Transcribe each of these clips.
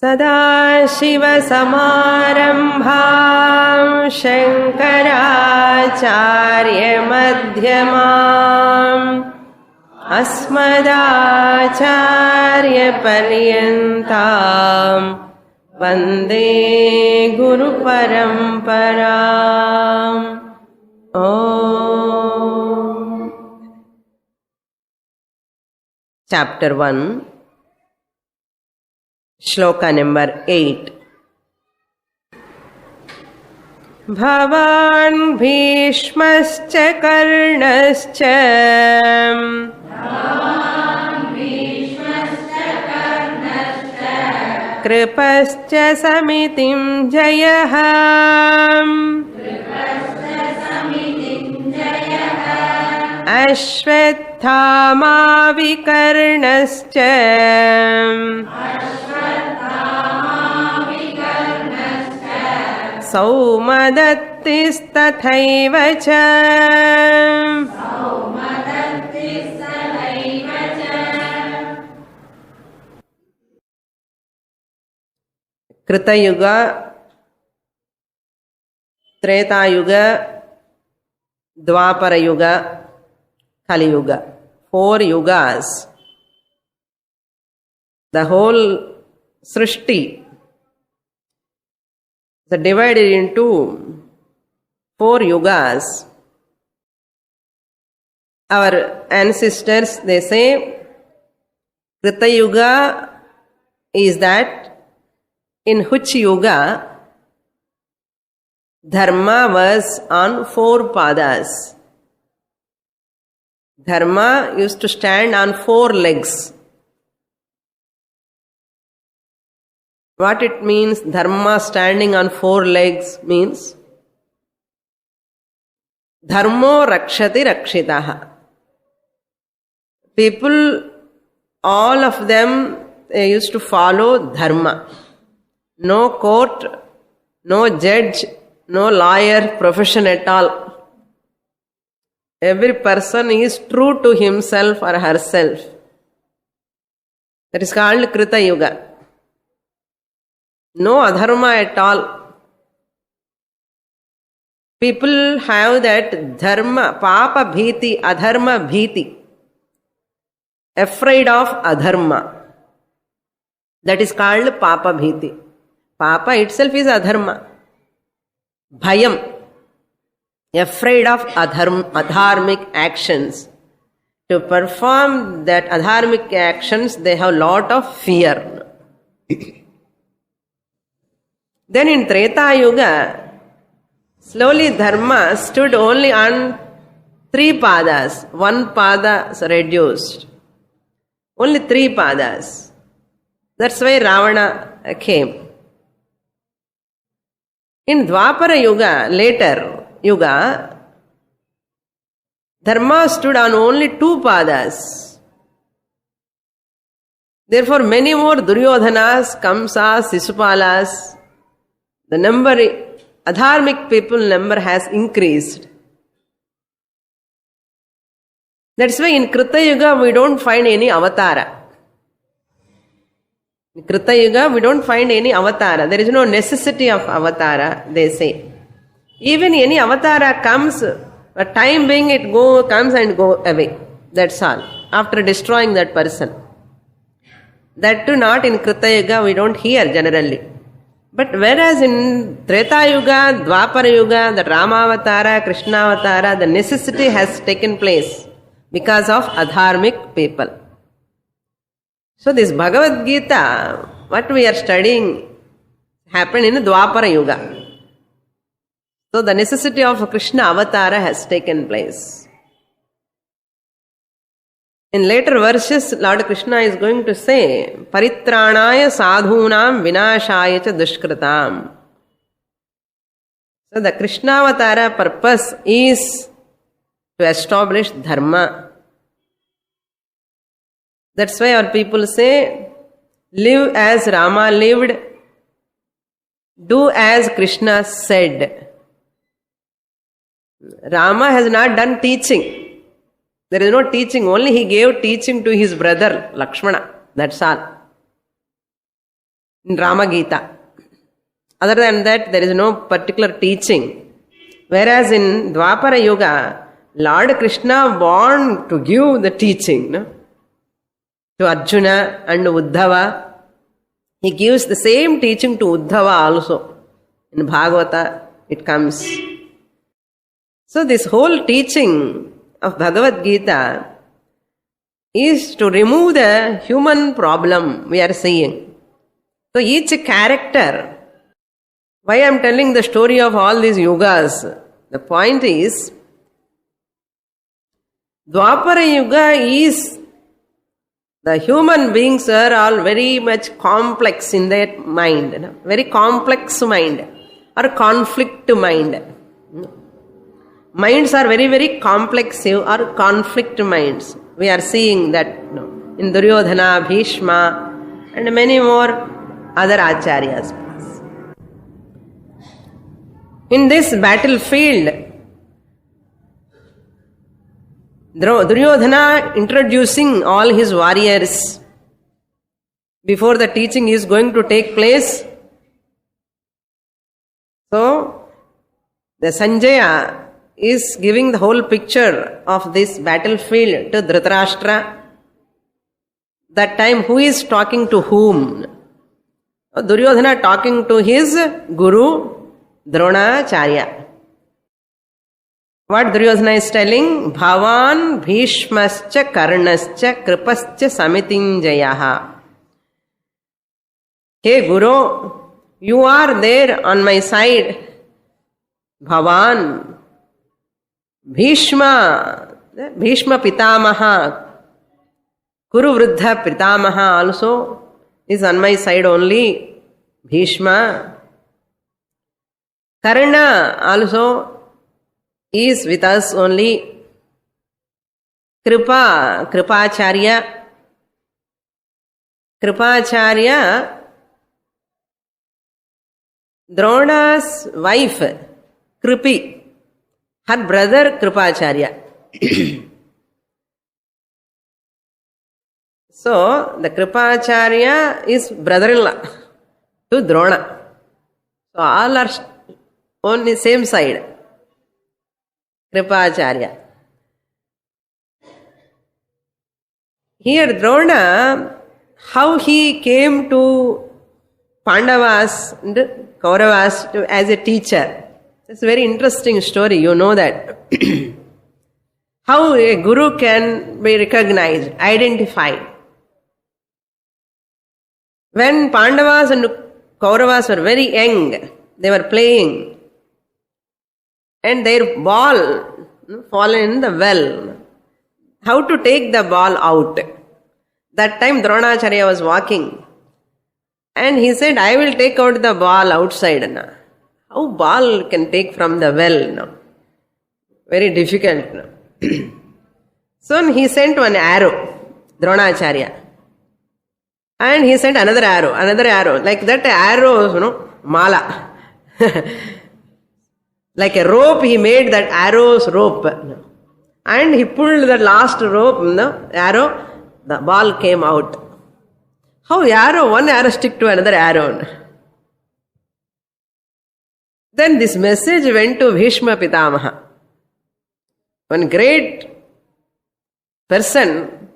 सदाशिवसमारम्भां शङ्कराचार्यमध्यमाम् अस्मदाचार्यपर्यन्तां वन्दे गुरुपरम्पराम्। Chapter 1, Shloka number 8. भवान् भीष्मश्च कर्णश्च कृपश्च समितिं जयः अश्वत्थामा विकर्णश्च सौमदत्तिस्तथैव च कृतयुग, त्रेतायुग, द्वापर युग, Kali Yuga. 4 yugas. The whole Srishti is divided into 4 yugas. Our ancestors, they say, Krita Yuga is that in which yuga Dharma was on 4 padas. Dharma used to stand on 4 legs. What it means, Dharma standing on 4 legs, means Dharmo rakshati rakshitaha. People, all of them, they used to follow Dharma. No court, no judge, no lawyer profession at all. Every person is true to himself or herself. That is called Krita Yuga. No adharma at all. People have that dharma, papa bhiti, adharma bhiti. Afraid of adharma. That is called papa bhiti. Papa itself is adharma. Bhayam. Afraid of adharmic actions. To perform that adharmic actions, they have lot of fear. Then in Treta Yuga, slowly Dharma stood only on 3 padas. 1 pada is reduced. Only 3 padas. That's why Ravana came. In Dwapara Yuga, later Yuga, Dharma stood on only 2 padas. Therefore, many more Duryodhanas, Kamsas, Sisupalas, the number, adharmic people number has increased. That's why in Krita Yuga we don't find any avatara. In Krita Yuga we don't find any avatara. There is no necessity of avatara, they say. Even any avatara comes, a time being it comes and go away. That's all. After destroying that person. That too not in Krita Yuga we don't hear generally. But whereas in Treta Yuga, Dwapara Yuga, the Rama Avatara, Krishna Avatara, the necessity has taken place because of adharmic people. So this Bhagavad Gita, what we are studying, happened in Dwapara Yuga. So the necessity of Krishna Avatara has taken place. In later verses, Lord Krishna is going to say, Paritranaya sadhunam vinashaya cha dushkritam. So the Krishna Avatara purpose is to establish Dharma. That's why our people say, live as Rama lived, do as Krishna said. Rama has not done teaching. There is no teaching, only he gave teaching to his brother Lakshmana. That's all. in Ramagita. Other than that, there is no particular teaching. Whereas in Dwapara Yuga, Lord Krishna wanted to give the teaching, no? To Arjuna and Uddhava. He gives the same teaching to Uddhava also. In Bhagavata, it comes. So this whole teaching of Bhagavad Gita is to remove the human problem we are seeing. So each character, why I am telling the story of all these yugas, the point is, Dwapara Yuga is, the human beings are all very much complex in their mind, very complex mind or conflict mind. Minds are very, very complex or conflict minds. We are seeing that in Duryodhana, Bhishma, and many more other acharyas. In this battlefield, Duryodhana introducing all his warriors before the teaching is going to take place. So, the Sanjaya is giving the whole picture of this battlefield to Dhritarashtra. That time, who is talking to whom? Duryodhana talking to his guru, Dronacharya. What Duryodhana is telling? Bhavan Bhishmascha Karnascha Kripascha Samitinjayaha. Hey Guru, you are there on my side. Bhavan, Bhishma Pitamaha, Kuru Vruddha Pitamaha also is on my side only. Bhishma. Karna also is with us only. Kripacharya, Drona's wife, Kripi, her brother Kripacharya. So, the Kripacharya is brother-in-law to Drona. So, all are on the same side. Kripacharya. Here Drona, how he came to Pandavas and Kauravas as a teacher. It's a very interesting story, you know that. How a guru can be recognized, identified. When Pandavas and Kauravas were very young, they were playing, and their ball fallen in the well. How to take the ball out? That time Dronacharya was walking, and he said, I will take out the ball outside. How ball can take from the well? Very difficult. So he sent one arrow, Dronacharya. And he sent another arrow. Like that arrow, mala. Like a rope, he made that arrow's rope. And he pulled the last rope, arrow, the ball came out. How one arrow stick to another arrow? Then this message went to Bhishma Pitamaha. One great person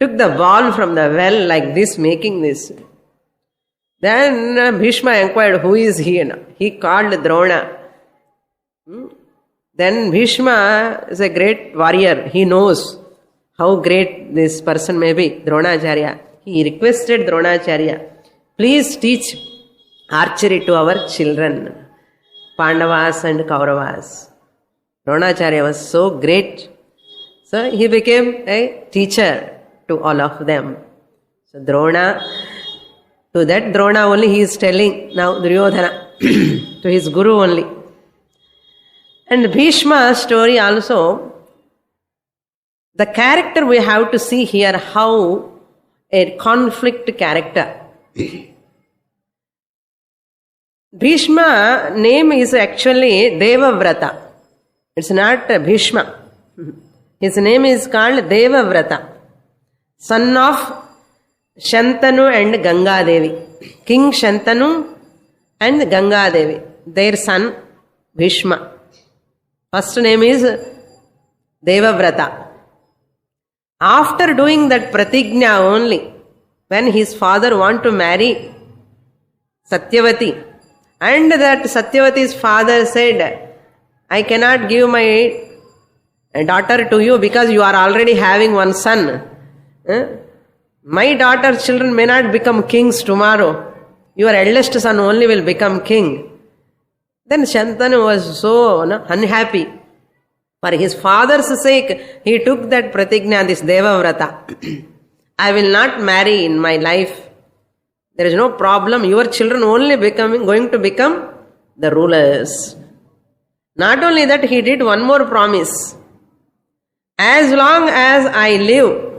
took the ball from the well like this, making this. Then Bhishma inquired, who is he? He called Drona. Then Bhishma is a great warrior. He knows how great this person may be, Dronacharya. He requested Dronacharya, please teach archery to our children, Pandavas and Kauravas. Dronacharya was so great. So he became a teacher to all of them. So Drona, to that Drona only he is telling now Duryodhana, to his guru only. And Bhishma's story also, the character we have to see here, how a conflict character. Bhishma name is actually Devavrata. It's not Bhishma. His name is called Devavrata, son of Shantanu and Gangadevi. King Shantanu and Gangadevi. Their son Bhishma. First name is Devavrata. After doing that pratigna only, when his father want to marry Satyavati, and that Satyavati's father said, I cannot give my daughter to you because you are already having one son. My daughter's children may not become kings tomorrow. Your eldest son only will become king. Then Shantanu was so unhappy. For his father's sake, he took that pratigna, this Devavrata. I will not marry in my life. There is no problem. Your children only going to become the rulers. Not only that, he did one more promise. As long as I live,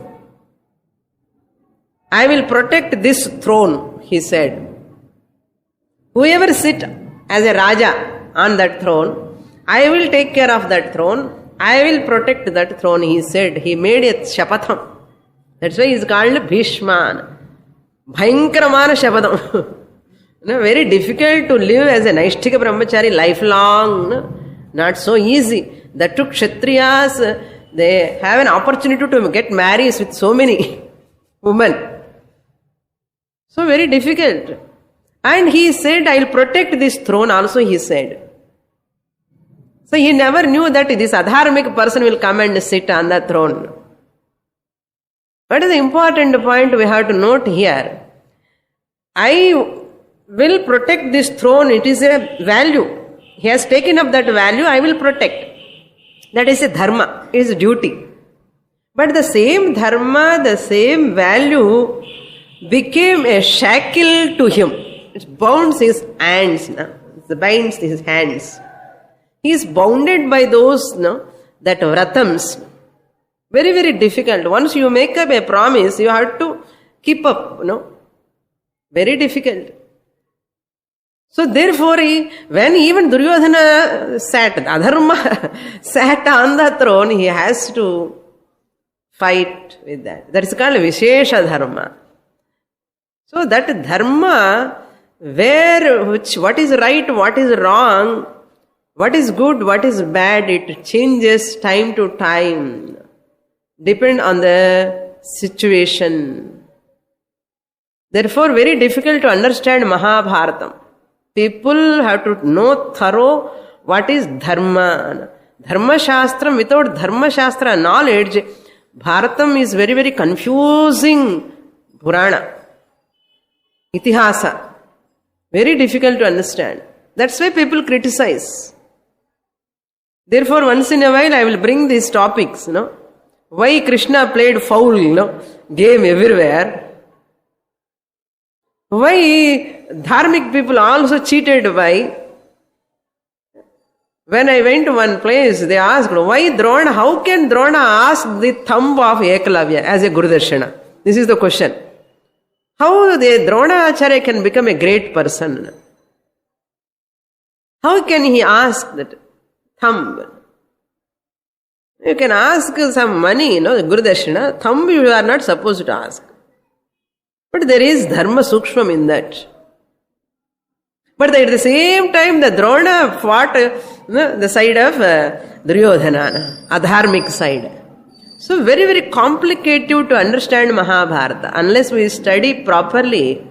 I will protect this throne, he said. Whoever sit as a Raja on that throne, I will take care of that throne. I will protect that throne, he said. He made a shapatham. That's why he is called Bhishma. Bhayankaramana shapatham. Very difficult to live as a Naishthika Brahmachari lifelong. Not so easy. That took Kshatriyas, they have an opportunity to get married with so many women. So very difficult. And he said, I will protect this throne also, he said. So he never knew that this adharmic person will come and sit on the throne. What is the important point we have to note here? I will protect this throne, it is a value. He has taken up that value, I will protect. That is a dharma, it is a duty. But the same dharma, the same value became a shackle to him. It bounds his hands now. It binds his hands. He is bounded by those, that vratams. Very, very difficult. Once you make up a promise, you have to keep up, Very difficult. So therefore, when even Duryodhana sat, Adharma sat on the throne, he has to fight with that. That is called Vishesha Dharma. So that Dharma, what is right, what is wrong, what is good, what is bad, it changes time to time. Depend on the situation. Therefore, very difficult to understand Mahabharatam. People have to know thorough what is Dharma. Dharma Shastram, without Dharma Shastra knowledge, Bharatam is very, very confusing Purana. Itihasa. Very difficult to understand. That's why people criticize. Therefore, once in a while I will bring these topics, Why Krishna played foul, game everywhere. Why dharmic people also cheated by. When I went to one place, they asked, why Drona, how can Drona ask the thumb of Ekalavya as a Guru Darshana? This is the question. How the Drona Acharya can become a great person? How can he ask that thumb? You can ask some money, Guru Darshana. Thumb you are not supposed to ask. But there is dharma sukshmam in that. But at the same time, the Drona fought the side of Duryodhana, adharmic side. So very, very complicated to understand Mahabharata. Unless we study properly,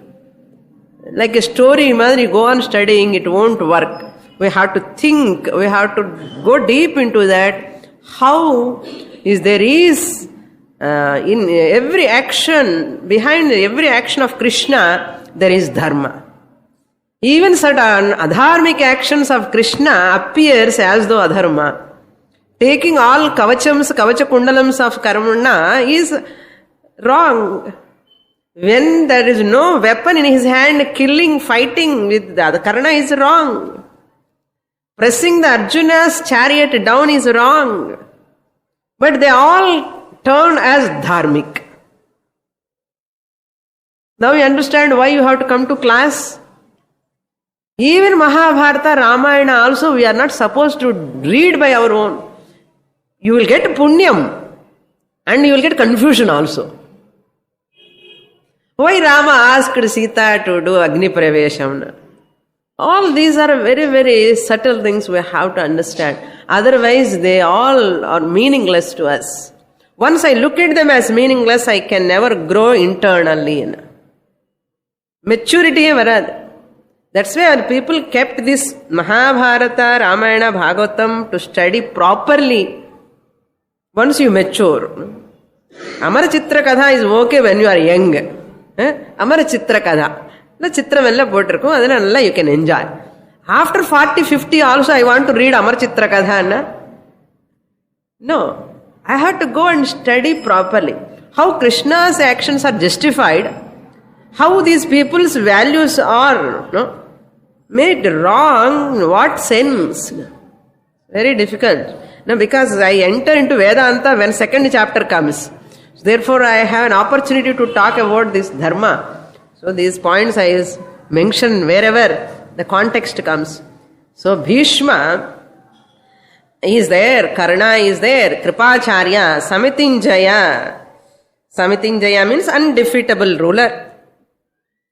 like a story, you go on studying, it won't work. We have to think, we have to go deep into that. How there is in every action, behind every action of Krishna, there is dharma. Even certain adharmic actions of Krishna appears as though adharma. Taking all kavachams, kavachakundalams of Karmana is wrong. When there is no weapon in his hand, killing, fighting with the Karna is wrong. Pressing the Arjuna's chariot down is wrong. But they all turn as dharmic. Now you understand why you have to come to class? Even Mahabharata, Ramayana also we are not supposed to read by our own. You will get punyam and you will get confusion also. Why Rama asked Sita to do Agni Pravesham? All these are very, very subtle things we have to understand. Otherwise, they all are meaningless to us. Once I look at them as meaningless, I can never grow internally. Maturity varad. That's why people kept this Mahabharata, Ramayana, Bhagavatam to study properly once you mature. Amara Chitra Katha is okay when you are young. Amara Chitra Katha. The Chitra Vella Potrako, then you can enjoy. After 40, 50 also I want to read Amar Chitra Katha. No. I have to go and study properly. How Krishna's actions are justified. How these people's values are made wrong. What sense? Very difficult. No, because I enter into Vedanta when second chapter comes. Therefore, I have an opportunity to talk about this dharma. So these points I mention wherever the context comes. So Bhishma is there, Karna is there, Kripacharya, Samitinjaya. Samitinjaya means undefeatable ruler.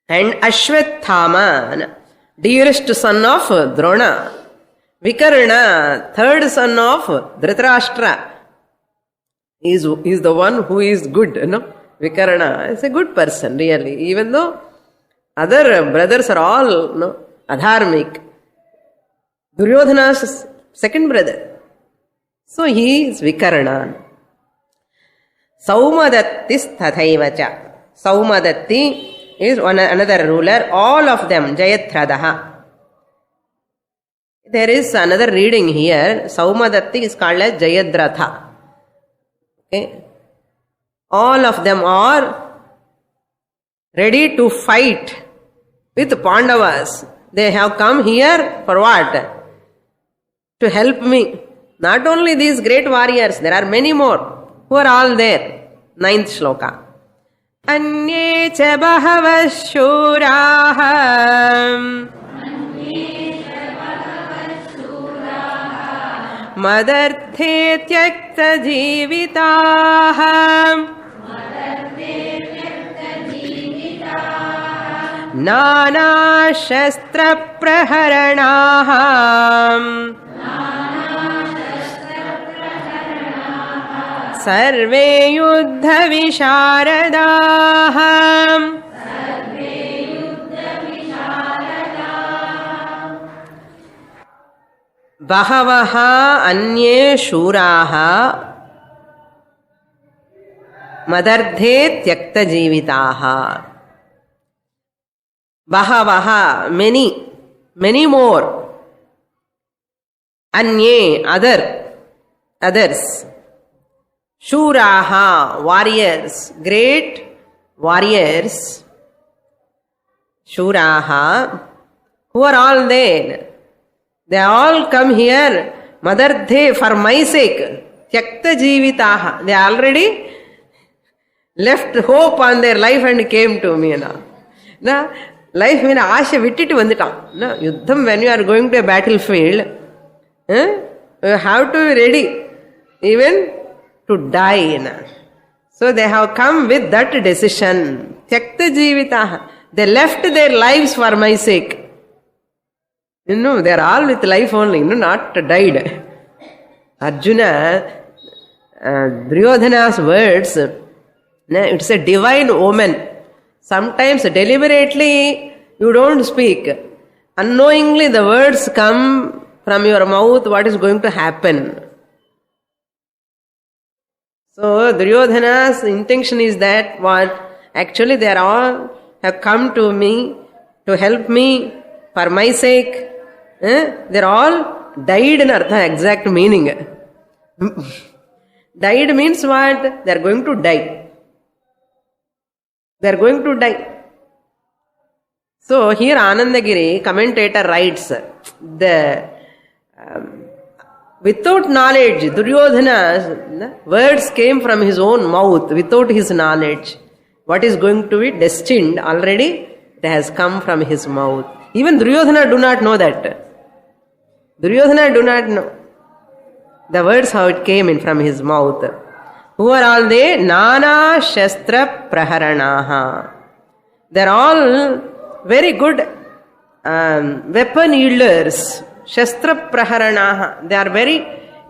And Ashwathama, dearest son of Drona. Vikarna, third son of Dhritarashtra. Is the one who is good, Vikarna is a good person, really. Even though other brothers are all adharmic. Duryodhana's second brother. So he is Vikarna. Saumadattis tathaivacha. Saumadatti is another ruler. All of them, Jayathradaha. There is another reading here. Saumadatti is called as Jayadratha. Okay. All of them are ready to fight with Pandavas. They have come here for what? To help me. Not only these great warriors, there are many more who are all there. 9th shloka. Anye cha bahavash shuraha Madarthe tyakta jivitaha Nana shastra praharanaha Sarve yuddha visharadaha Bahavaha anye shuraha Madardhe tyakta jivitaha Bahavaha, many more. Anye, others. Shuraha, warriors, great warriors. Shuraha, who are all there. They all come here, Madardhe, for my sake. Tyakta jivitaha. They already left hope on their life and came to me. Life means asha vittitu vanditam. Yuddham, when you are going to a battlefield, you have to be ready even to die. So they have come with that decision. Tyakta jivitaha. They left their lives for my sake. They are all with life only, not died. Arjuna, Duryodhana's words, it's a divine omen. Sometimes deliberately you don't speak. Unknowingly the words come from your mouth, what is going to happen. So Duryodhana's intention is that what? Actually they are all have come to me to help me for my sake. They are all died in Artha, exact meaning. Died means what? They are going to die. They are going to die. So here Anandagiri, commentator, writes without knowledge, Duryodhana's words came from his own mouth, without his knowledge. What is going to be destined already, it has come from his mouth. Even Duryodhana do not know that. Duryodhana do not know the words how it came in from his mouth. Who are all they? Nana Shastra Praharanaha. They're all very good weapon wielders. Shastra praharanaha. They are very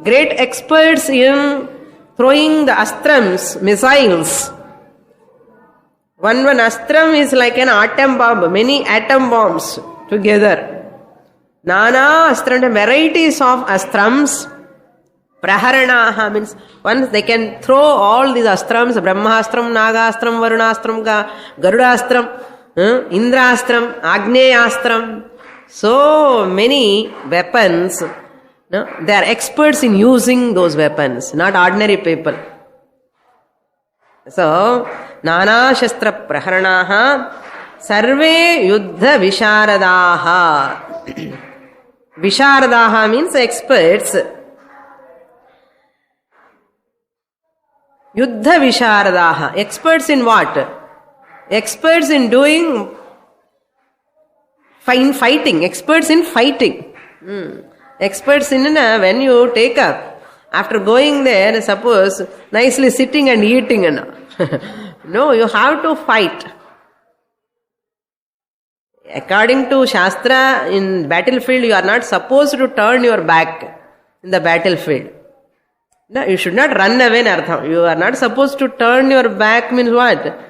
great experts in throwing the astrams, missiles. One astram is like an atom bomb, many atom bombs together. Nana astram, varieties of astrams. Praharanaha means once they can throw all these astrams, Brahmastram, Nagastram, Varunastram, Garudastram, Indrastram, Agneyastram. So many weapons. No? They are experts in using those weapons, not ordinary people. So, Nana Shastra Praharanaha Sarve Yuddha Visharadaha. Visharadaha means experts. Yuddha Visharadaha. Experts in what? Experts in doing fighting. Experts in fighting. Experts in when you take up, after going there, suppose nicely sitting and eating. No, you have to fight. According to Shastra, in battlefield, you are not supposed to turn your back in the battlefield. No, you should not run away. You are not supposed to turn your back means what?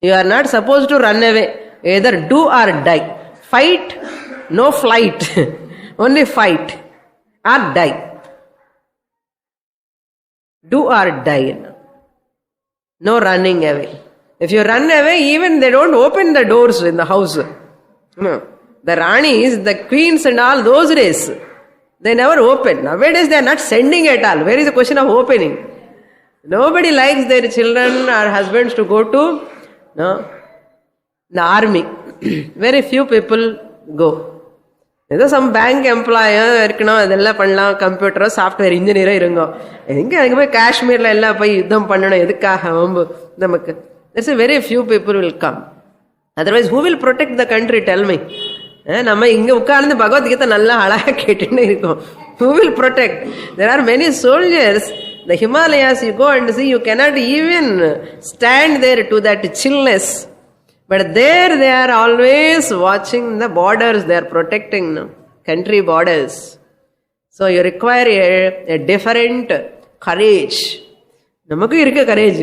You are not supposed to run away. Either do or die. Fight, no flight. Only fight or die. Do or die. No running away. If you run away, even they don't open the doors in the house. No. The Ranis, the queens and all those days, they never open. Nowadays they are not sending at all. Where is the question of opening? Nobody likes their children or husbands to go to the army. Very few people go. ஏதோ some bank எம்ப்ளாயோ இருக்கணும், அதெல்லாம் பண்ணலாம், கம்ப்யூட்டரோ software இன்ஜினியரோ இருங்கோ. எங்கே அதுக்கு போய் காஷ்மீரில் எல்லாம் போய் யுத்தம் பண்ணணும், எதுக்காக வம்பு நமக்கு? There's a very few people will come. Otherwise, who will protect the country? Tell me. நம்ம இங்கே உட்கார்ந்து பகவத்கீதை நல்லா அழகாக கேட்டுன்னு இருக்கோம். Who will protect? There are many soldiers. The Himalayas, you go and see, you cannot even stand there to that chillness. But there they are always watching the borders, they are protecting country borders. So you require a different courage. Namakku irukka courage.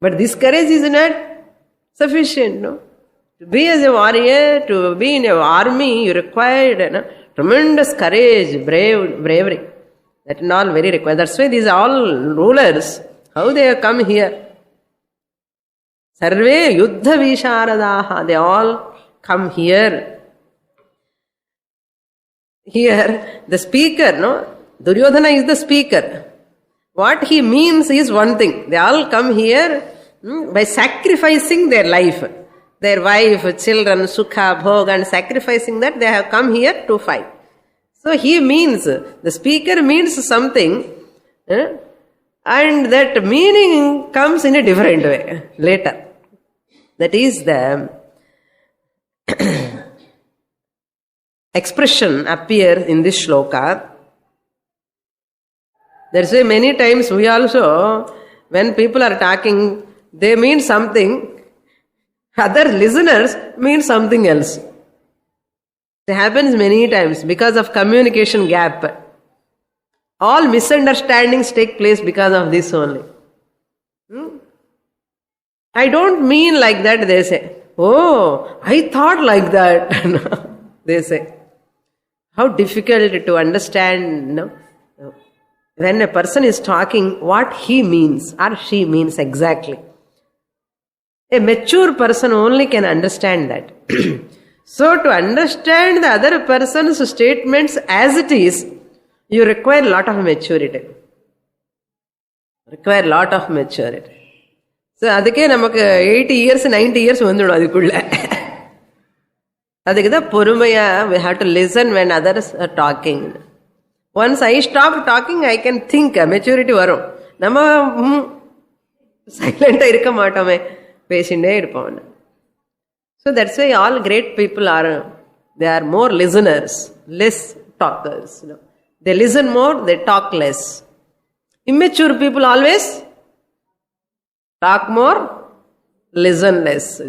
But this courage is not sufficient. No? To be as a warrior, to be in an army, you require tremendous courage, bravery. That is all very required. That's why these are all rulers. How they have come here? Sarve Yuddha Visharadaha. They all come here. Here, the speaker, Duryodhana is the speaker. What he means is one thing. They all come here by sacrificing their life. Their wife, children, sukha, bhog, and sacrificing that, they have come here to fight. So he means, the speaker means something, and that meaning comes in a different way later. That is the expression appears in this shloka. That's why many times we also, when people are talking, they mean something, other listeners mean something else. It happens many times because of communication gap. All misunderstandings take place because of this only. I don't mean like that, they say. Oh, I thought like that. They say. How difficult to understand, when a person is talking, what he means or she means exactly. A mature person only can understand that. So to understand the other person's statements as it is, you require a lot of maturity. So அதுக்கே நமக்கு 80 years 90 years வந்துடும் அதுக்குள்ள. அதுக்கு தான் பொறுமையா we have to listen when others are talking. Once I stop talking, I can think. Maturity வரும். நம்ம சைலண்டா இருக்க மாட்டோமே, பேசிட்டே இருப்போம். So that's why all great people they are more listeners, less talkers. They listen more, they talk less. Immature people always talk more, listen less.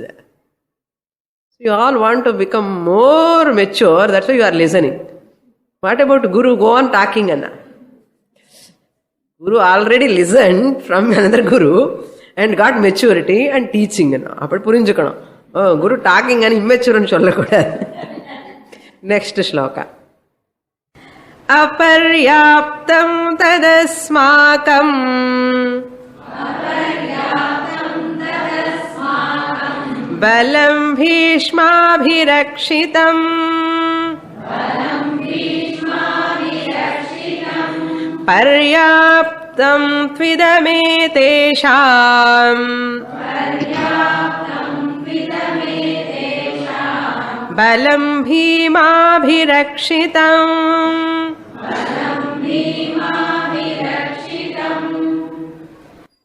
You all want to become more mature, that's why you are listening. What about Guru? Go on talking, Anna. Guru already listened from another Guru and got maturity and teaching. Appo purinjukano. Oh, Guru talking and immature and sollakodadu. Next shloka. Aparyaptam tadasmakam balam bhishmabhirakshitam paryaptam tvidame-tesham balam bhimabhirakshitam.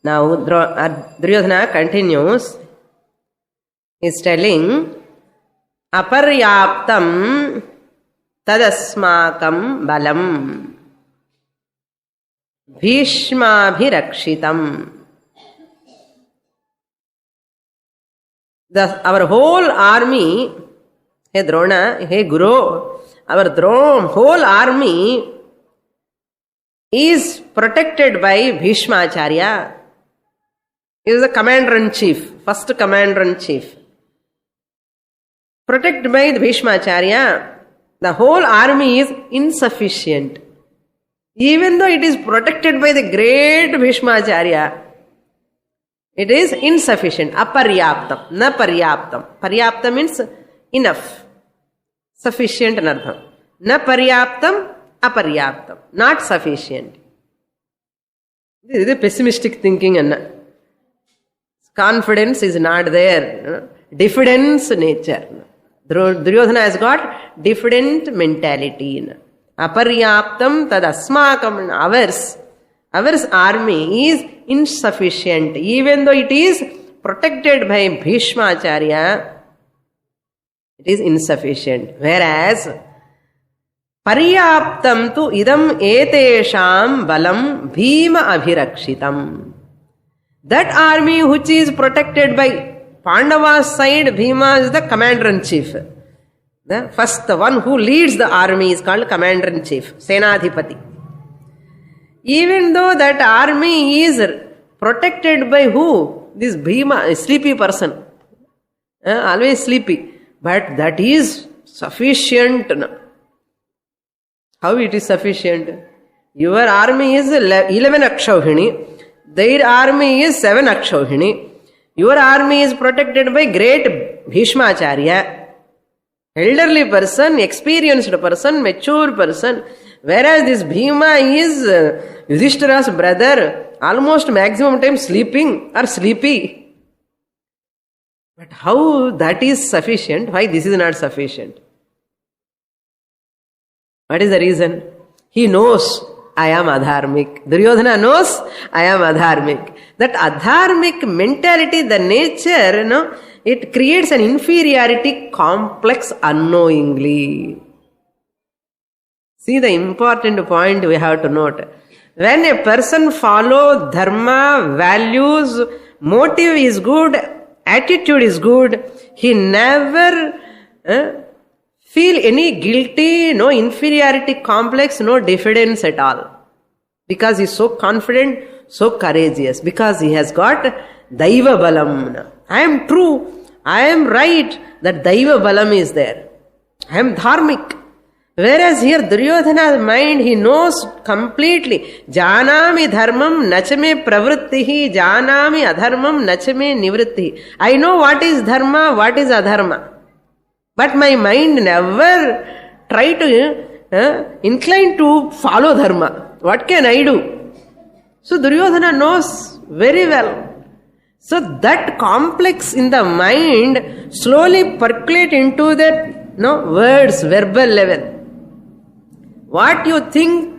Now Duryodhana continues. He is telling aparyaptam tadasmakam balam bhishmabhirakshitam. Our whole army, hey Drona, hey Guru, our whole army is protected by Bhishma Acharya. He is the commander-in-chief, first commander-in-chief. Protected by the Bhishma Acharya, the whole army is insufficient. Even though it is protected by the great Bhishma Acharya, it is insufficient. Aparyaptam, na paryaptam. Paryaptam means enough, sufficient anartham. Na paryaptam, aparyaptam, not sufficient. This is a pessimistic thinking, Anna. Confidence is not there. Diffidence nature. Duryodhana has got diffident mentality. Aparyaptam tadasmakam. Our army is insufficient. Even though it is protected by Bhishma Acharya, it is insufficient. Whereas paryaptam tu idam etesham balam bhima abhirakshitam. That army which is protected by Pandava's side, Bhima is the commander-in-chief. The first, the one who leads the army is called commander-in-chief, Senadhipati. Even though that army is protected by who? This Bhima, a sleepy person. Always sleepy. But that is sufficient. How it is sufficient? Your army is 11 Akshauhini. Their army is 7 Akshauhini. Your army is protected by great Bhishma Acharya. Elderly person, experienced person, mature person. Whereas this Bhima is Yudhishthira's brother, almost maximum time sleeping or sleepy. But how that is sufficient? Why this is not sufficient? What is the reason? He knows I am adharmic. Duryodhana knows I am adharmic. That adharmic mentality, the nature, it creates an inferiority complex unknowingly. See the important point we have to note. When a person follows dharma, values, motive is good, attitude is good, he never feel any guilty, no inferiority complex, no diffidence at all. Because he is so confident, so courageous. Because he has got Daiva Balam. I am true, I am right, that Daiva Balam is there. I am dharmic. Whereas here Duryodhana's mind, he knows completely. Janami dharmam nachame pravrittihi, janami adharmam nachame nivrittihi. I know what is dharma, what is adharma. But my mind never try to incline to follow dharma. What can I do? So Duryodhana knows very well. So that complex in the mind slowly percolate into that words, verbal level. What you think,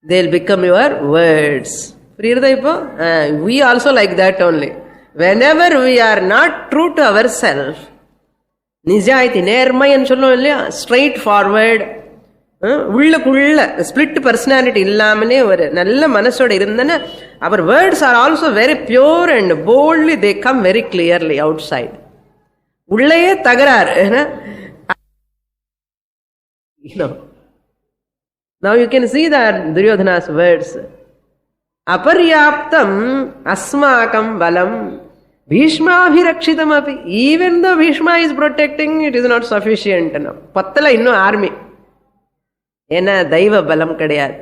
they'll become your words. We also like that only. Whenever we are not true to ourselves, Nijayati, Nermayan, straightforward, உள்ளுக்குள்ள split personality இல்லாமலே ஒரு நல்ல மனசோட இருந்தன. அவர் words are also very pure and boldly, they come very clearly outside. உள்ளேயே தகராறு. Now you can see that Duryodhana's words. Aparyaptam asmakam balam Bhishma abhirakshitam api. Even though Bhishma is protecting, it is not sufficient. Pattala inno army. Ena daiva balam kadiyadu.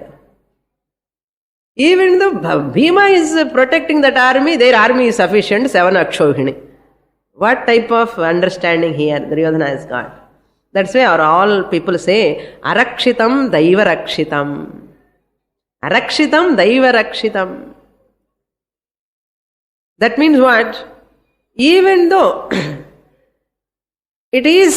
Even though Bhima is protecting that army, their army is sufficient. 7 Akshohini. What type of understanding here Duryodhana has got? That's why all people say, Arakshitam Daiva Rakshitam. Arakshitam Daiva Rakshitam. That means what? Even though it is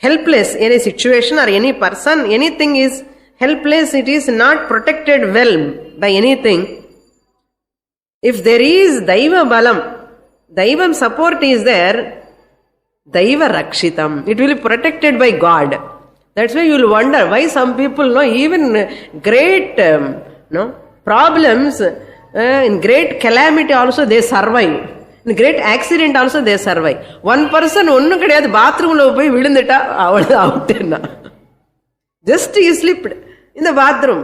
helpless, any situation or any person, anything is helpless, it is not protected well by anything. If there is Daiva Balam, Daivam support is there, Daiva Rakshitam, it will be protected by God. That's why you will wonder why some people know even great problems, in great calamity also they survive. In great accident also they survive. One person ஒன்னும் கிடையாது, பாத்ரூம்ல போய் விழுந்துட்டா அவள் out. Just he slipped in the bathroom,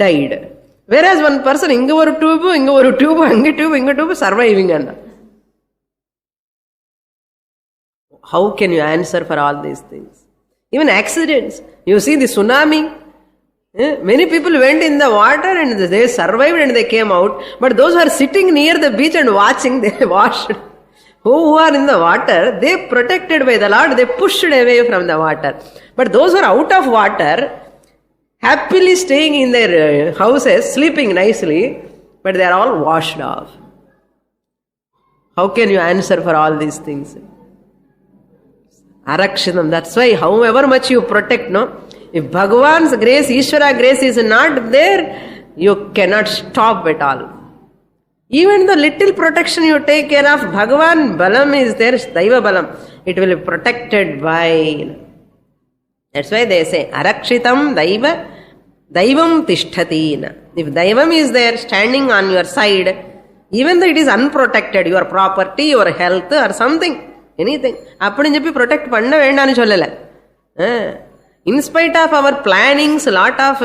died. Whereas one person inga oru tube, anga tube surviving. How can you answer for all these things? Even accidents. You see the tsunami. Many people went in the water and they survived and they came out. But those who are sitting near the beach and watching, they washed. Who are in the water, they protected by the Lord, they pushed away from the water. But those who are out of water, happily staying in their houses, sleeping nicely, but they are all washed off. How can you answer for all these things? Arakshitam. That's why however much you protect, no? If Bhagavan's grace, Ishvara grace is not there, you cannot stop at all. Even the little protection you take care of, Bhagavan Balam is there, Daiva Balam, it will be protected by. That's why they say, Arakshitam Daivam Tishtati. If Daivam is there standing on your side, even though it is unprotected, your property, your health or something, anything, அப்படின்னு சொல்லி protect பண்ண வேண்டாம்னு சொல்லலை. In spite of our plannings, lot of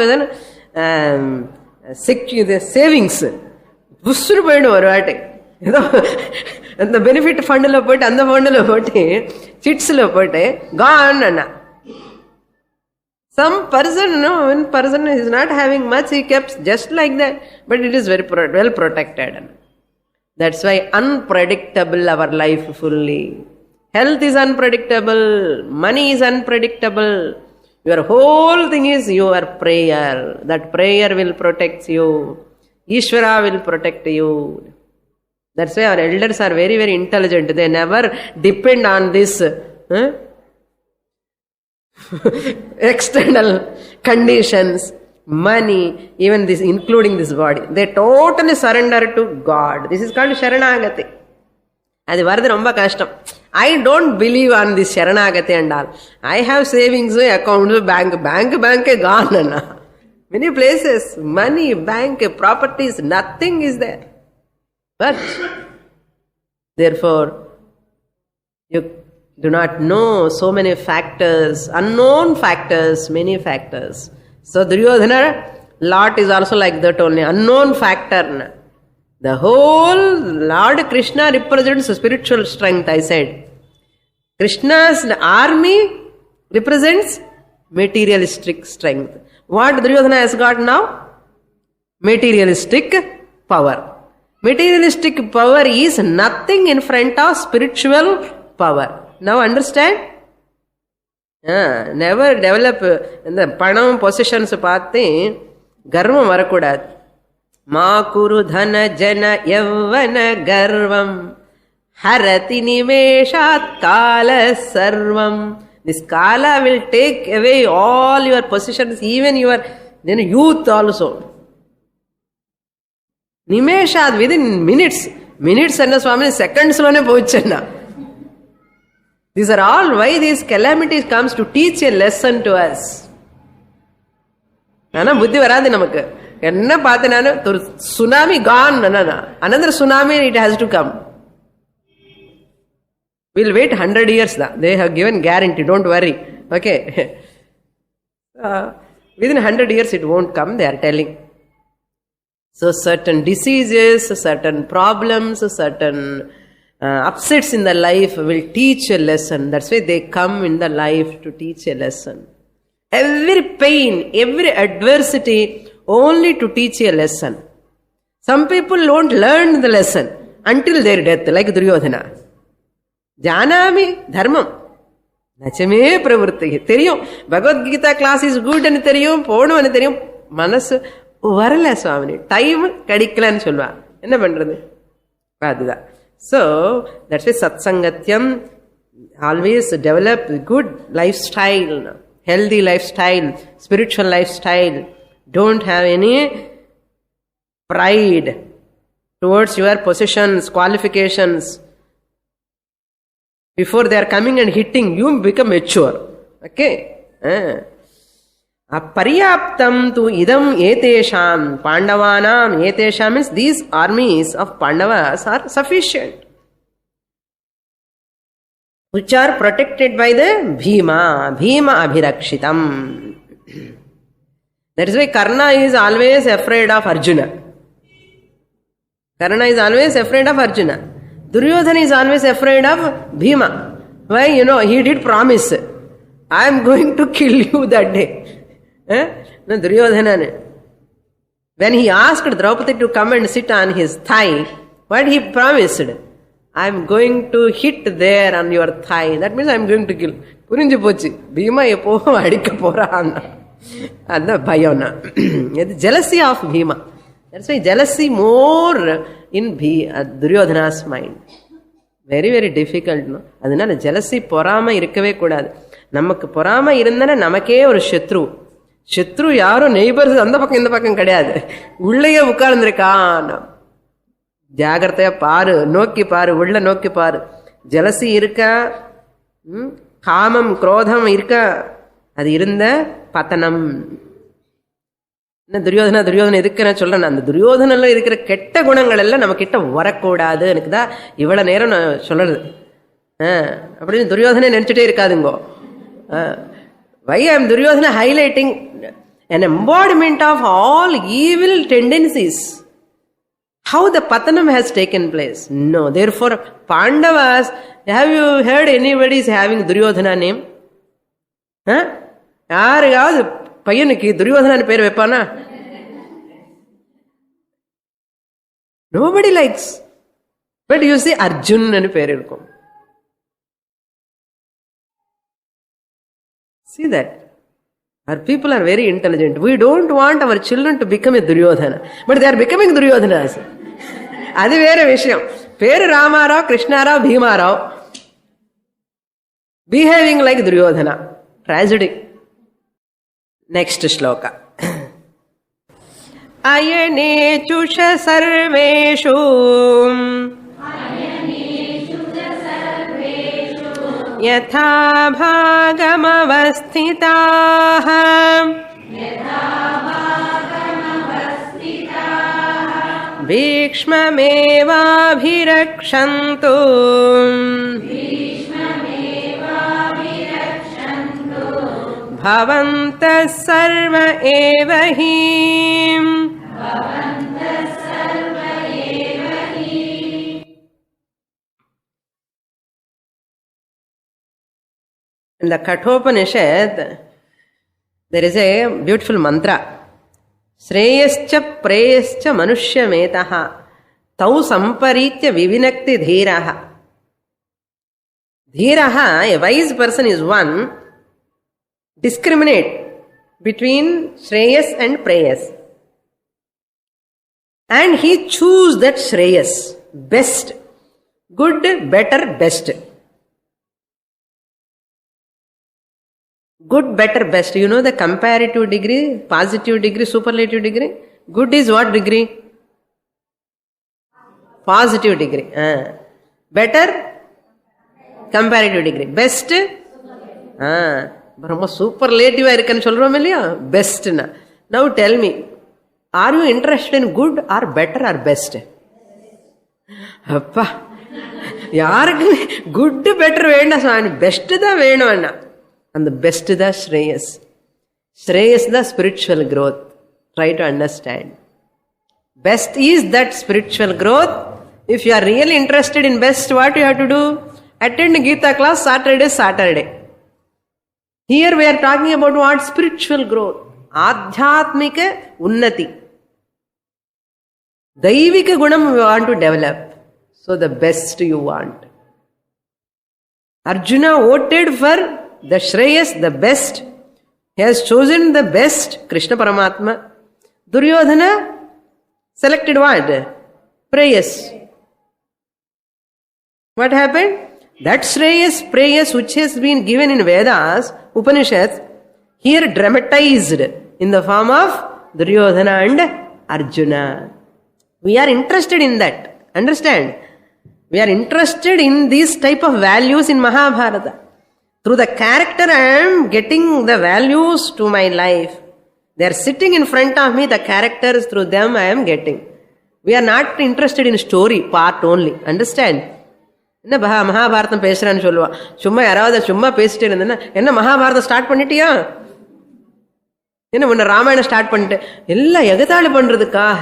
savings, புஷ்ரு போயிடும் ஒரு வாட்டி. ஏதோ அந்த பெனிஃபிட் ஃபண்டில் போயிட்டு அந்த ஃபண்டில் போட்டு சிட்ஸில் போயிட்டு கான் அண்ணா. Some person, one person is not having much, he kept just like that, but it is very well protected. That's why unpredictable our life fully. Health is unpredictable, money is unpredictable. Your whole thing is your prayer. That prayer will protect you. Ishvara will protect you. That's why our elders are very, very intelligent. They never depend on this external conditions, money, even this, including this body. They totally surrender to God. This is called Sharanagati. அது வரது ரொம்ப கஷ்டம். I don't believe on this Sharanagati and all. I have savings accounts, bank gone. Many places, money, bank, properties, nothing is there. But therefore, you do not know so many factors, unknown factors, many factors. So Duryodhana, Lord is also like that only, unknown factor. The whole Lord Krishna represents spiritual strength, I said. Krishna's army represents materialistic strength. What Duryodhana has got now? Materialistic power. Materialistic power is nothing in front of spiritual power. Now understand? Never develop the panam possessions paathe garvam varakudadu. Ma kuru dhana jana yavvana garvam harati nimeshat kala sarvam. This kala will take away all your possessions, even your youth also. Nimeshat, within minutes and Swami seconds lone pochana. These are all why these calamities comes to teach a lesson to us. ஆனா புத்தி வராது நமக்கு. என்ன பார்த்து நான் ஒரு tsunami கான், another tsunami it has to come. We'll wait 100 years. They have given guarantee, don't worry. Okay. Within 100 years it won't come, they are telling. So certain diseases, certain problems, certain upsets in the life will teach a lesson. That's why they come in the life to teach a lesson. Every pain, every adversity only to teach a lesson. Some people won't learn the lesson until their death, like Duryodhana. Janami dharmam nachame pravritti. Theriyum Bhagavad Gita class is good and theriyum podum and theriyum manasu varala swamini time kadikkalanu solva. Enna pandrathu adudha. So that's why satsangatyam, always develop good lifestyle, healthy lifestyle, spiritual lifestyle. Don't have any pride towards your possessions, qualifications. Before they are coming and hitting, you become mature. Okay? Aparyaptam tu idam etesham Pandavanam. Etesham means these armies of Pandavas are sufficient, which are protected by the Bhima Abhirakshitam. That is why Karna is always afraid of Arjuna. Karna is always afraid of Arjuna. Duryodhana is always afraid of Bhima. Why? He did promise, I am going to kill you that day. No, Duryodhana, when he asked Draupadi to come and sit on his thigh, what he promised? I am going to hit there on your thigh. That means I am going to kill. Purinji pochi. Bhima epo adikka porana. Adha bhayona. It's jealousy of Bhima. That's why jealousy more in Duryodhana's mind. Very, very difficult. No? Adhanala jealousy porama irukave kodadu. Namakku porama irundana namakke oru shatru yaro neighbors andha pakkam indha pakkam kadiyadu. Ullaye ukkarndirukkan. ஜாகிரதையா பாரு, நோக்கி பாரு, உள்ள நோக்கி பாரு. Jealousy இருக்கா, காமம் குரோதம் இருக்கா, அது இருந்த பத்தனம். துரியோதனா எதுக்கு நான் சொல்றேன், அந்த துரியோதனில் இருக்கிற கெட்ட குணங்கள் எல்லாம் நம்ம கிட்ட வரக்கூடாது. எனக்கு தான் இவ்வளவு நேரம் நான் சொல்றது. அப்படின்னு துரியோதனை நினைச்சிட்டே இருக்காதுங்கோ. Why I am Duryodhana highlighting an embodiment of all evil tendencies. How the patanam has taken place? No. Therefore, Pandavas, have you heard anybody is having Duryodhana name? யாரையாவது பையனுக்கு துரியோதனான்னு பேர் வைப்பானா? Nobody likes. But you see Arjun ன்னு பேர் இருக்கும். See that? Our people are very intelligent. We don't want our children to become a Duryodhana. But they are becoming Duryodanas. அது வேற விஷயம். பேரு Ramarao, Krishnarao, Bhimrao. Behaving like Duryodhana. Tragedy. Next shloka. Ayanechush sarveshu यथा भागमवस्थिताः भीक्ष्ममेवाभिरक्षन्तु भवन्तः सर्व एव हि. In the Kathopanishad, there is a beautiful mantra. Shreyascha preyascha manushya-metaha tau samparitya vivinakti dhiraha. Dhiraha, a wise person, is one, discriminate between Shreyas and Preyas. And he choose that Shreyas, best, good, better, best. Good, better, best. You know the comparative degree, positive degree, superlative degree? Good is what degree? Positive degree. Better? Comparative degree. Best? ரொம்ப சூப்பர்லேட்டிவா இருக்குன்னு சொல்றோம் இல்லையா, பெஸ்ட்னா. Now tell me, are you interested in good or better or best? அப்பா, யாருக்கு good better வேண்டாம் சுவாமி, best தான் வேணும் அண்ணா. அந்த பெஸ்ட் தான் ஸ்ரேயஸ். ஸ்ரேயஸ் தான் spiritual growth. Try to understand. Best is that spiritual growth. If you are really interested in best, what you have to do? Attend Gita class Saturday. Here we are talking about what? Spiritual growth. Adhyatmika unnati. Daivika gunam we want to develop. So the best you want. Arjuna voted for the Shreyas, the best. He has chosen the best, Krishna Paramatma. Duryodhana selected what? Prayas. What happened? That Shreyas, prayas which has been given in Vedas, Upanishads, here dramatized in the form of Duryodhana and Arjuna. We are interested in that. Understand? We are interested in these type of values in Mahabharata. Through the character I am getting the values to my life. They are sitting in front of me, the characters, through them I am getting. We are not interested in story part only. Understand? என்ன மகாபாரதம் பேசுறான்னு சொல்லுவா. சும்மா யாராவது சும்மா பேசிட்டே இருந்தேன்னா, என்ன Mahabharatam start பண்ணிட்டியா, என்ன முன்ன ராமாயணம் ஸ்டார்ட் பண்ணிட்டு, எல்லாம் எகத்தாளி பண்றதுக்காக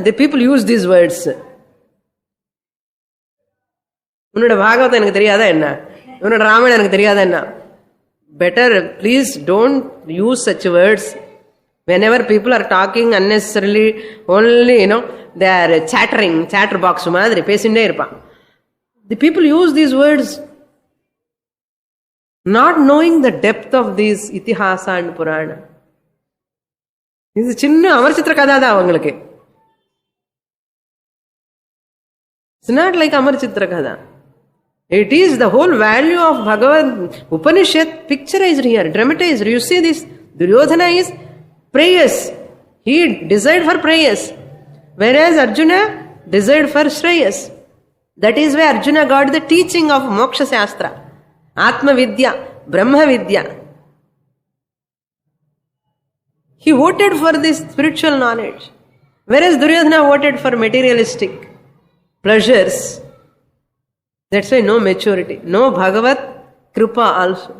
the people use these words. உன்னோட பாகவதம் எனக்கு தெரியாதா என்ன, உன்னோட ராமாயணம் எனக்கு தெரியாதா என்ன? Better please don't use such words. Whenever people are talking unnecessarily, only they are chattering, chatterbox மாதிரி பேசிட்டே இருப்பான். The people use these words not knowing the depth of these itihasa and purana. இது சின்ன அமர்ச்சித்திர கதா தான் அவங்களுக்கு. It's not like அமர்ச்சித்திர கதா. It is the whole value of Bhagavad Upanishad picturized here, dramatized. You see this, Duryodhana is prayers. He desired for prayers, whereas Arjuna desired for Shreyas. That is why Arjuna got the teaching of Moksha Shastra, Atma Vidya, Brahma Vidya. He voted for this spiritual knowledge, whereas Duryodhana voted for materialistic pleasures. That's why no maturity, no Bhagavat Kripa also.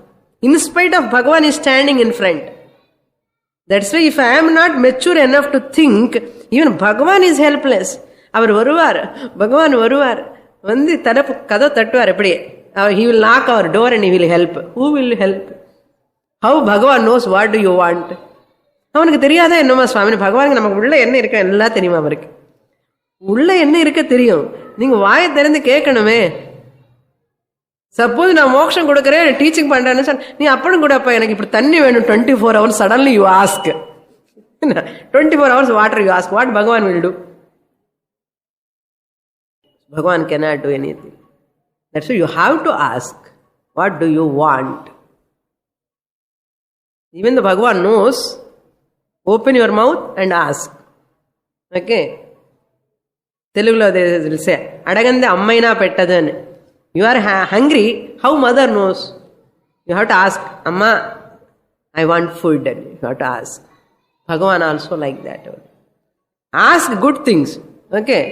In spite of Bhagavan is standing in front. That's why if I am not mature enough to think, even Bhagavan is helpless. அவர் வருவார், பகவான் வருவார், வந்து தரப்பு கதை தட்டுவார். எப்படியே he will knock our door and he will help. Who will help? How Bhagavan knows what do you want? அவனுக்கு தெரியாதா என்னமா சுவாமி, பகவானுக்கு நமக்கு உள்ள என்ன இருக்க எல்லாம் தெரியுமா? அவருக்கு உள்ள என்ன இருக்க தெரியும், நீங்க வாயை திறந்து கேட்கணுமே. சப்போஸ் நான் மோட்சம் கொடுக்குறேன், டீச்சிங் பண்றேன்னு சொன்ன, நீ அப்படும் கூட அப்ப எனக்கு இப்படி தண்ணி வேணும் 24 hours, suddenly you ask 24 hours water you ask, what Bhagavan will do? Bhagavan cannot do anything. That's why you have to ask, what do you want? Even the Bhagavan knows, open your mouth and ask. Okay? Telugulo they will say, adagande ammaina pettadanu. You are hungry, how mother knows? You have to ask, Amma, I want food. You have to ask. Bhagavan also like that. Ask good things. Okay?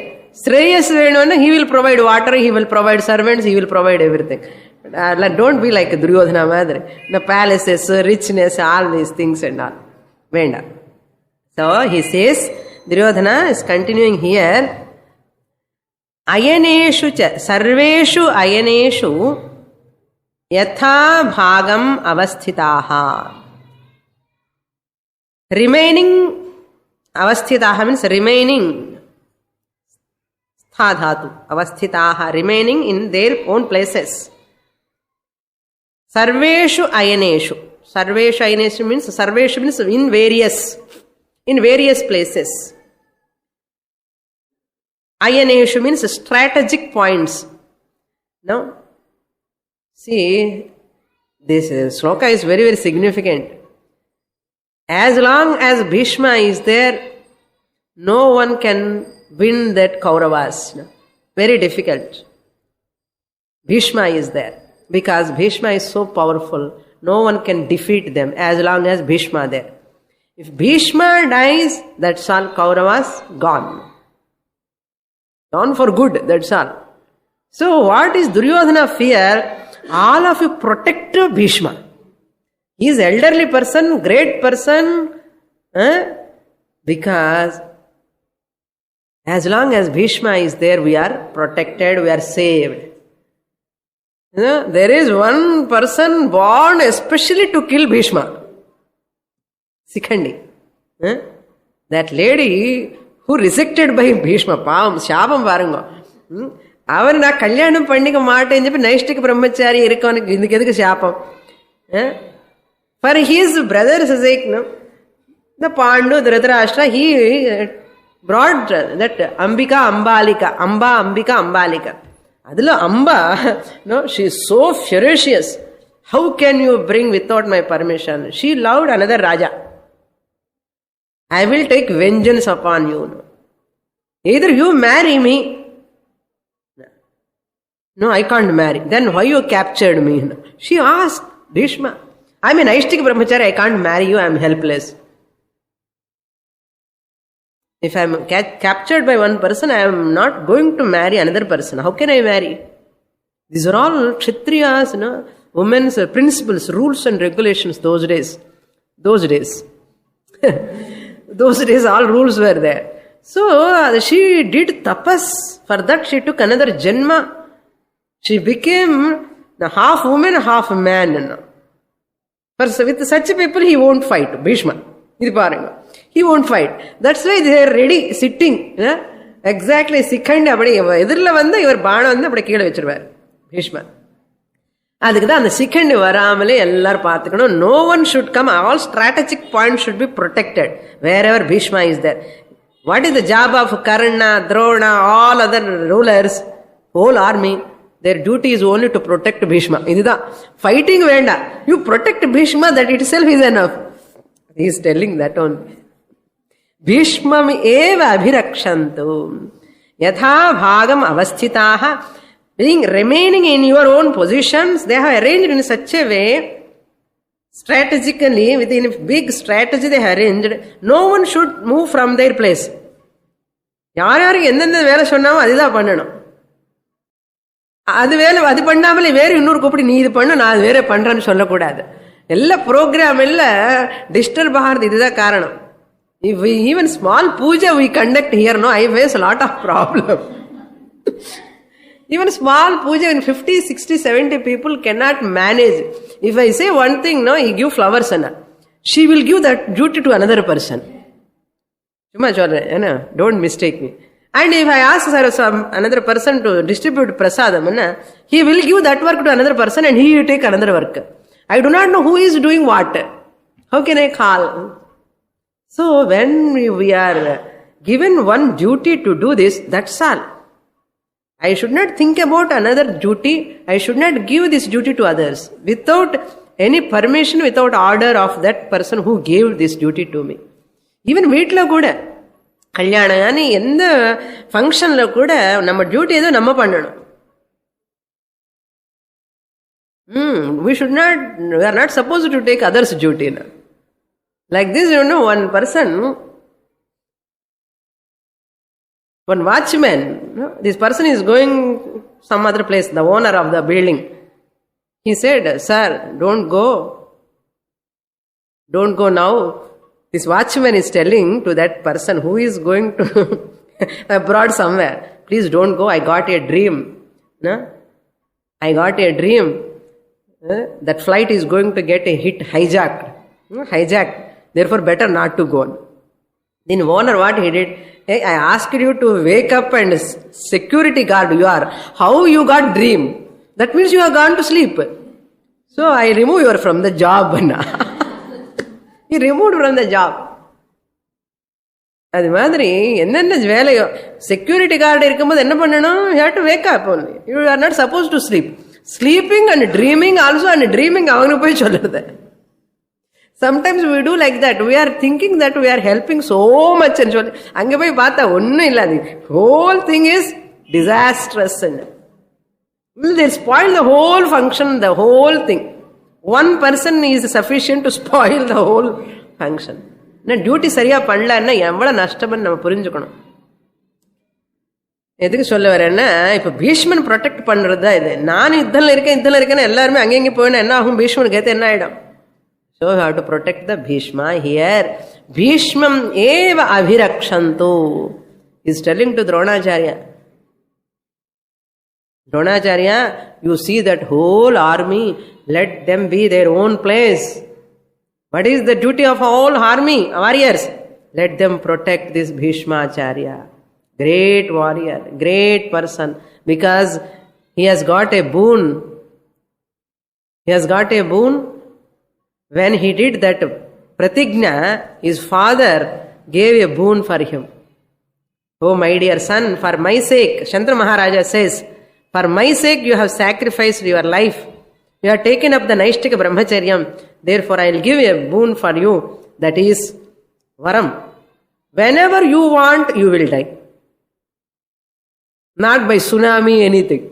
Shreyas venona, he will provide water, he will provide servants, he will provide everything. Don't be like Duryodhana madre. The palaces, richness, all these things and all. Venda. So he says, Duryodhana is continuing here. Ayaneshu cha sarveshu ayaneshu yatha bhagam avasthitaha. Remaining avasthitaha means remaining. Sthadhatu avasthitaha, remaining in their own places. Sarveshu ayaneshu. Sarveshu ayaneshu means in various places. Ayaneshu means strategic points. Now, see, this sloka is very, very significant. As long as Bhishma is there, no one can win that Kauravas. Very difficult. Bhishma is there. Because Bhishma is so powerful, no one can defeat them as long as Bhishma is there. If Bhishma dies, that's all, Kauravas gone. Gone for good, that's all. So what is Duryodhana fear? All of you protect Bhishma. He is elderly person, great person, because as long as Bhishma is there, we are protected, we are saved. There is one person born especially to kill Bhishma. Sikhandi. That lady who rejected by Bhishma, Shabam Varango. அவர் நான் கல்யாணம் பண்ணிக்க மாட்டேன்னு சொல்லி நைஷ்டிக பிரம்மச்சாரி இருக்கவனுக்கு இதுக்கு எதுக்கு சாபம்? For his brother's sake, no? The Pandu, Dhritarashtra, he brought that Ambika Ambalika. Amba Ambika Ambalika. Adila Amba, no, she is so ferocious. How can you bring without my permission? She loved another Raja. I will take vengeance upon you. No? Either you marry me. No, I can't marry. Then why you captured me? No? She asked Bhishma. I mean, Aishtika Brahmachari, I can't marry you, I am helpless. If I am captured by one person, I am not going to marry another person. How can I marry? These are all Kshatriyas, no? Women's principles, rules and regulations those days. Those days, all rules were there. So, she did tapas. For that, she took another janma. She became half woman, half man. With such people, he won't fight. Bhishma. He won't fight. That's why they are ready, sitting. Exactly. Sikhandi அப்படி எதிரில் வந்து இவர் பானம் வந்து அப்படி கீழே வச்சிருவார் பீஷ்மா. அதுக்கு தான் அந்த சிக்கண்டி வராமலே எல்லாரும் பார்த்துக்கணும். No one should come. All strategic points should be protected wherever Bhishma is there. What is the job of Karna, Drona, all other rulers, whole army? Their duty is only to protect Bhishma. இதுதான் fighting வேண்டாம். You protect Bhishma, that itself is enough. He is telling that only. Bhishmam eva abhirakshantu yatha bhagam avasthitaha. Being remaining in your own positions, they have arranged in such a way, strategically, within a big strategy they have arranged, no one should move from their place. யார் யாருக்கு எந்தெந்த வேலை சொன்னாலும் அதுதான் பண்ணணும். அது வேலை அது பண்ணாமலே வேறு இன்னொரு கூப்பிட்டு நீ இது பண்ணு நான் வேற பண்றேன்னு சொல்லக்கூடாது. எல்லா ப்ரோக்ராம் எல்லாம் டிஸ்டர்ப் ஆகிறது இதுதான் காரணம். Even small puja we conduct here, no, I face a lot of problem. Even small puja in 50, 60, 70 people cannot manage. If I say one thing, no, he give flowers, she will give that duty to another person. Don't mistake me. And if I ask another person to distribute prasadam, he will give that work to another person and he will take another work. I do not know who is doing what. How can I call? So when we are given one duty to do this, that's all. I should not think about another duty. I should not give this duty to others without any permission, without order of that person who gave this duty to me. Even வீட்டில் கூட கல்யாணம் எந்த ஃபங்க்ஷன்ல கூட நம்ம duty ஏதோ நம்ம பண்ணணும். We should not, we are not supposed to take others' duty. Like this, one person, one watchman, this person is going some other place, the owner of the building. He said, sir, don't go now. This watchman is telling to that person who is going to abroad somewhere, please don't go, I got a dream. I got a dream. That flight is going to get a hit, hijacked. Therefore, better not to go. Then owner, what he did? Hey, I asked you to wake up and security guard you are. How you got dream? That means you have gone to sleep. So I remove you from the job. He removed from the job. அது மாதிரி என்னென்ன வேலையோ security guard இருக்கும்போது என்ன பண்ணணும்? You have to wake up only. You are not supposed to sleep. Sleeping and dreaming also, and dreaming அவனுக்கு போய் சொல்லுறது. Sometimes we do like that. We are thinking that we are helping so much and சொல்லி அங்கே போய் பார்த்தா ஒன்றும் இல்லாது. Whole thing is disastrous. They spoil the whole function, the whole thing. One person is sufficient to spoil the whole function. Duty சரியா பண்ணலன்னா எவ்வளவு நஷ்டம்னு நம்ம புரிஞ்சுக்கணும். எதுக்கு சொல்ல வரேன்னா, இப்ப பீஷ்மன் ப்ரொடெக்ட் பண்றது தான் இது. நான் யுத்தம்ல இருக்கேன்னு எல்லாருமே அங்கெங்க போயினா என்ன ஆகும்? பீஷ்மனுக்கு ஏற்ற என்ன ஆயிடும்? So you have to protect the Bhishma here. Bhishmam eva abhirakshantu is telling to Dronacharya. Dronacharya, you see that whole army, let them be their own place. What is the duty of all army, warriors? Let them protect this Bhishmacharya. Great warrior, great person, because he has got a boon. He has got a boon. When he did that pratigna, his father gave a boon for him. Oh my dear son, for my sake, Shantanu Maharaja says, for my sake you have sacrificed your life. You have taken up the Naishtika Brahmacharyam. Therefore I will give a boon for you. That is Varam. Whenever you want, you will die. Not by tsunami, anything.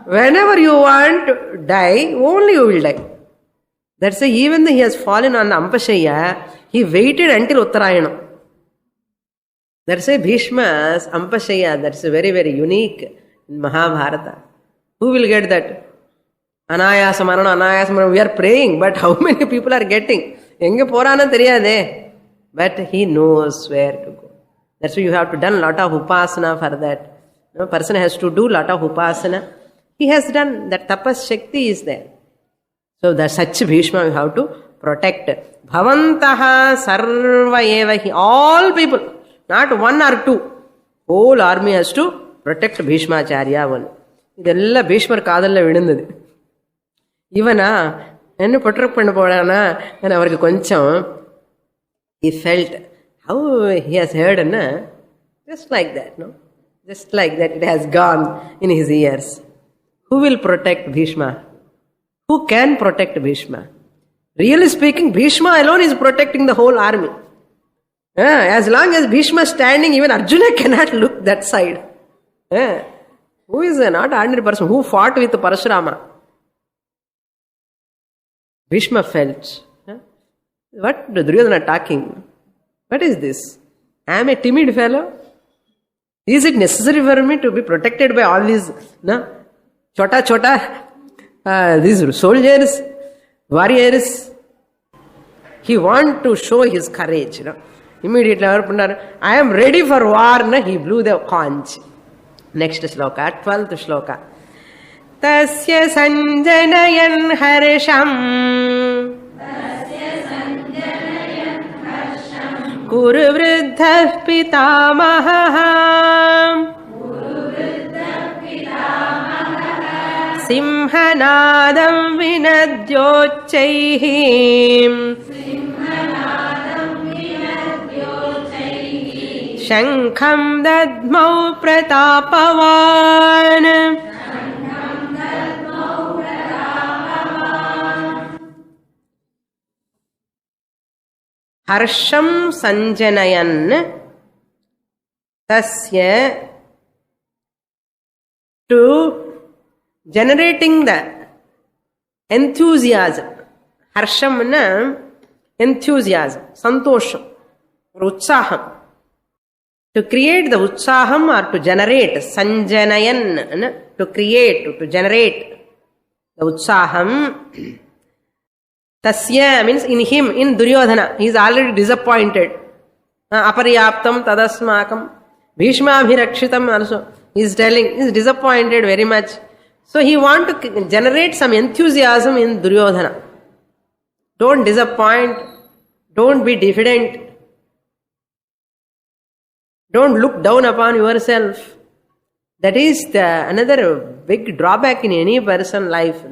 Whenever you want to die, only you will die. That's why even though he has fallen on Ampashaya, he waited until Uttarayana. That's why Bhishma's Ampashaya, that's very, very unique in Mahabharata. Who will get that? Anayasa Marana, we are praying, but how many people are getting? Enga porana theriyade. But he knows where to go. That's why you have to done lot of upasana for that. No person has to do lot of upasana. He has done, that tapas shakti is there. So that such Bhishma we have to protect. Bhavantaha sarva evahi. All people, not one or two. Whole army has to protect Bhishmacharya one. Idella Bhishmar kaadalla vidundadu. Ivana enna protect panna podana and avarku koncham he felt how he has heard anna just like that, no? Just like that it has gone in his ears. Who will protect Bhishma? Who can protect Bhishma? Really speaking, Bhishma alone is protecting the whole army. As long as Bhishma is standing, even Arjuna cannot look that side. Who is not ordinary person? Who fought with Parashurama? Bhishma felt. What Duryodhana talking? What is this? I am a timid fellow. Is it necessary for me to be protected by all these chota these soldiers, warriors? He want to show his courage. Immediately, I am ready for war. He blew the conch. Next shloka, 12th shloka. Tasya sanjanayan harsham kuru vruddhah pitamaha Simhanadam vinadyochaihi Shankham dadmau pratapavan Harsham sanjanayan tasya to generating the enthusiasm. Harsham na enthusiasm, santosham, or utsaham. To create the utsaham or to generate, sanjanayan, to create, to generate the utsaham. Tasya means in him, in Duryodhana, he is already disappointed. Aparyaptam tadasmakam. Bhishma abhirakshitam also. He is telling, he is disappointed very much. So he want to generate some enthusiasm in Duryodhana. Don't disappoint. Don't be diffident. Don't look down upon yourself. That is another big drawback in any person's life.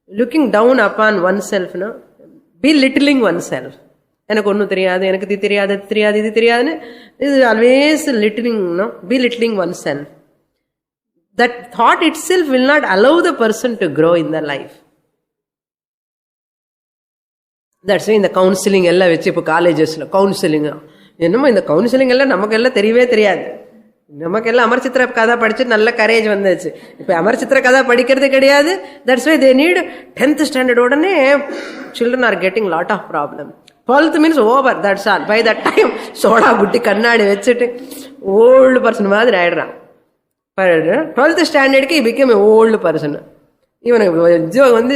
Looking down upon oneself. Belittling oneself. எனக்கு ஒன்றும் தெரியாது, எனக்கு இது தெரியாது, அது தெரியாது, இது தெரியாதுன்னு இது always லிட்டிலிங், belittling oneself. That thought itself will not allow the person to grow in the life. That's why இந்த கவுன்சிலிங் எல்லாம் வச்சு இப்போ காலேஜஸ்ல கவுன்சிலிங் என்னமோ இந்த கவுன்சிலிங் எல்லாம் நமக்கு எல்லாம் தெரியவே தெரியாது. நமக்கெல்லாம் அமர்சித்திர கதை படிச்சு நல்ல கரேஜ் வந்துச்சு. இப்ப அமர்சித்திர கதை படிக்கிறது கிடையாது. That's why they need 10th standard உடனே children are getting lot of problem. 12th means over, that's all. By that time, soda butti kannadi vechittu old person மாதிரி ஆயிடுறான். 12th standard he became an old person. இவனுக்கு உத்தியோகம் வந்து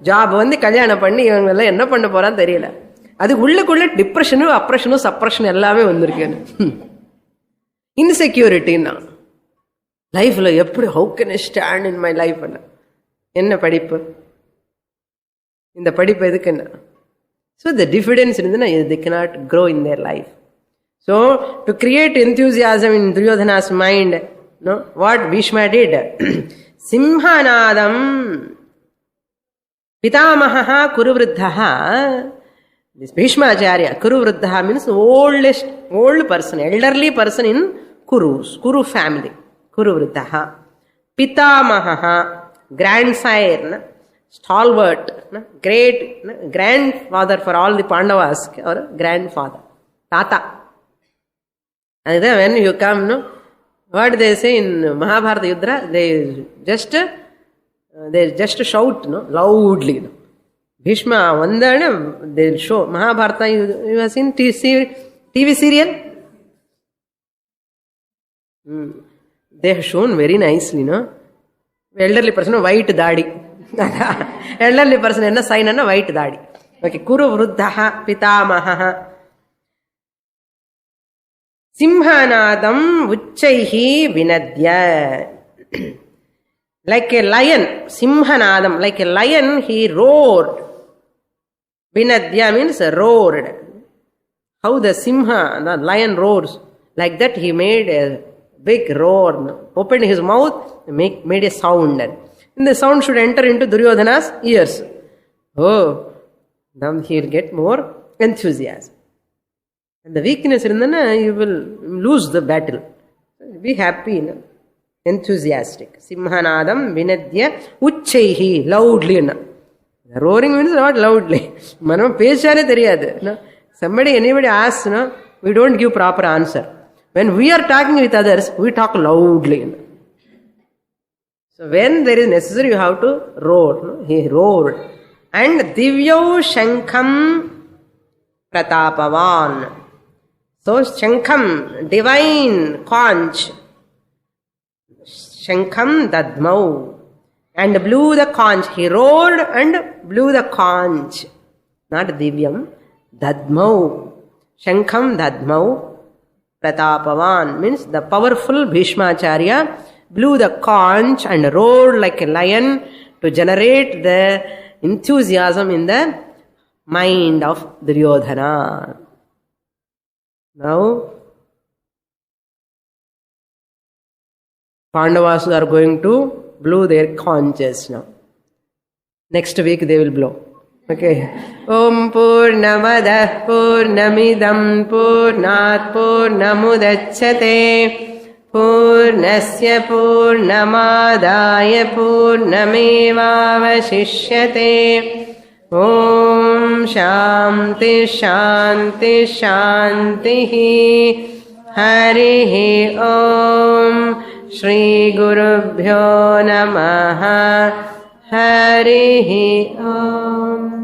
job வந்து கல்யாணம் பண்ணி இவங்கெல்லாம் என்ன பண்ண போறான்னு தெரியல. அது உள்ளுக்குள்ள டிப்ரெஷனும் அப்ரெஷனும் சப்ரெஷன் எல்லாமே வந்திருக்கு. இன்செக்யூரிட்டின்னா லைஃப்ல எப்படி how can I stand in my life? என்ன படிப்பு, இந்த படிப்பு எதுக்குன்னா? ஸோ த டிஃபிடன்ஸ் இருந்துன்னா they cannot grow in their life. So to create enthusiasm in Duryodhana's mind, no, what Bhishma did, Simhanadam Pitamaha Kuruvruddhaha, this Bhishma Acharya, Kuruvruddhaha means old person, elderly person in Kuru family, Kuruvruddhaha. Pitamaha, grandsire, stalwart, great grandfather for all the Pandavas, or grandfather, Tata. And then when you come, no, what they say in Mahabharata Yudra, they just shout, no, loudly. No. Bhishma, vandana, they'll show. Mahabharata, you have seen TV serial? They have shown very nicely, no? Elderly person, white dadi. Elderly person, enna sign anna white dadi. Okay, Kuru Vruddaha Pitamaha. Simhanadam Uchchaihi Vinadya. Like a lion, Simhanadam, like a lion, he roared. Vinadya means roared. How the Simha, the lion roars. Like that he made a big roar. Opened his mouth, made a sound. And the sound should enter into Duryodhana's ears. Oh, now he'll get more enthusiasm. And the weakness irundana, you will lose the battle. Be happy, no? Enthusiastic. Simhanadam Vinadya Uchchaihi, loudly. No? Roaring means not loudly. Manam pechane theriyadu. No? Anybody asks, no? We don't give proper answer. When we are talking with others, we talk loudly. No? So when there is necessary, you have to roar. No? He roared. And Divyau Shankham Pratapavan. So Shankham, divine conch. Shankham Dadmau. And blew the conch. He roared and blew the conch. Not Divyam. Dadmau. Shankham Dadmau Pratapavan means the powerful Bhishma Acharya blew the conch and roared like a lion to generate the enthusiasm in the mind of Duryodhana. Now, Pandavas are going to blow their conches now. Next week they will blow. Okay. Om Purnamadah Purnamidam Purnat Purnamudachyate Purnasya Purnamadaya Purnamevavashishyate. Om Shanti Shanti Shantihi. Harihi Om Shri Gurubhyo Namaha. Harihi Om.